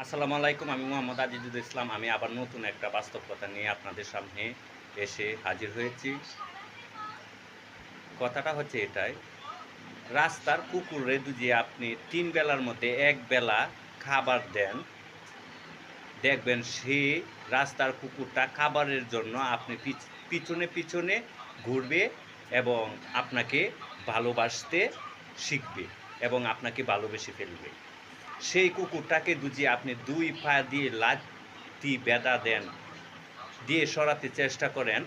আসসালামু আলাইকুম। আমি মোহাম্মদ আজিজুল ইসলাম। আমি আবার নতুন একটা বাস্তব কথা নিয়ে আপনাদের সামনে এসে হাজির হয়েছি। কথাটা হচ্ছে এটাই, রাস্তার কুকুরে যদি আপনি ৩ বেলার মধ্যে ১ বেলা খাবার দেন, দেখবেন সেই রাস্তার কুকুরটা খাবারের জন্য আপনি পিছনে ঘুরবে এবং আপনাকে ভালোবাসতে শিখবে এবং আপনাকে ভালোবেসে ফেলবে। সেই কুকুরটাকে যদি আপনি ২ পা দিয়ে লাথি বেধা দেন, দিয়ে সরাতে চেষ্টা করেন,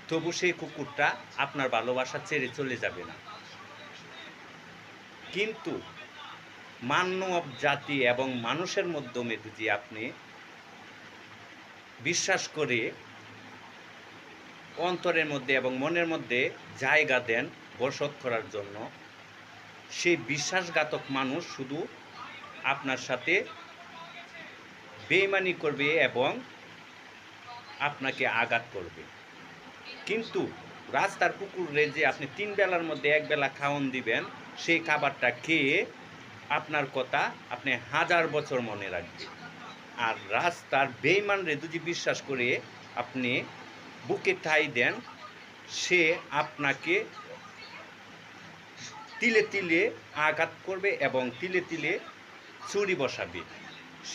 তবু সেই কুকুরটা আপনার ভালোবাসা ছেড়ে চলে যাবে না। কিন্তু মানব জাতি এবং মানুষের মাধ্যমে যদি আপনি বিশ্বাস করে অন্তরের মধ্যে এবং মনের মধ্যে জায়গা দেন বসত করার জন্য, সেই বিশ্বাসঘাতক মানুষ শুধু আপনার সাথে বেইমানি করবে এবং আপনাকে আঘাত করবে। কিন্তু রাস্তার কুকুরে যে আপনি ৩ বেলার মধ্যে ১ বেলা খাওয়ান দিবেন, সেই খাবারটা খেয়ে আপনার কথা আপনি ১০০০ বছর মনে রাখবে। আর রাস্তার বেইমানরে যদি বিশ্বাস করে আপনি বুকে ঠাঁই দেন, সে আপনাকে তিলে তিলে আঘাত করবে এবং তিলে তিলে ছুরি বসাবে।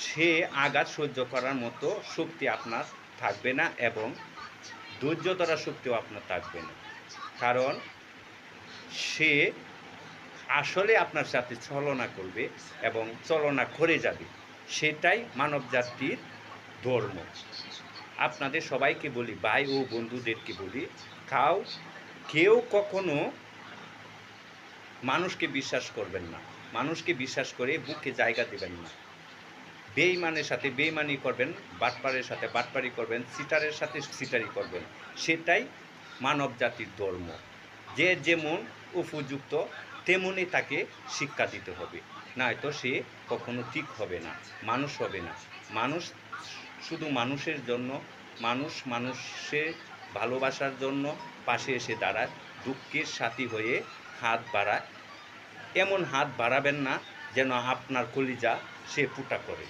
সে আঘাত সহ্য করার মতো শক্তি আপনার থাকবে না এবং ধৈর্য ধরার শক্তিও আপনার থাকবে না। কারণ সে আসলে আপনার সাথে ছলনা করবে এবং ছলনা করে যাবে। সেটাই মানবজাতির ধর্ম। আপনাদের সবাইকে বলি, ভাই ও বন্ধুদেরকে বলি, কেউ কখনো মানুষকে বিশ্বাস করবেন না। মানুষকে বিশ্বাস করে বুকে জায়গা দেবেন না। বেইমানের সাথে বেইমানি করবেন, বাটপারের সাথে বাটপারি করবেন, সিটারের সাথে সিটারি করবেন। সেটাই মানব জাতির ধর্ম। যে যেমন উপযুক্ত তেমনই তাকে শিক্ষা দিতে হবে, নয়তো সে কখনো ঠিক হবে না, মানুষ হবে না। মানুষ শুধু মানুষের জন্য, মানুষ মানুষের ভালোবাসার জন্য পাশে এসে দাঁড়ায়, দুঃখের সাথী হয়ে হাত বাড়ায়। এমন হাত বাড়াবেন না যেন আপনার কলিজা সে ফুটা করে।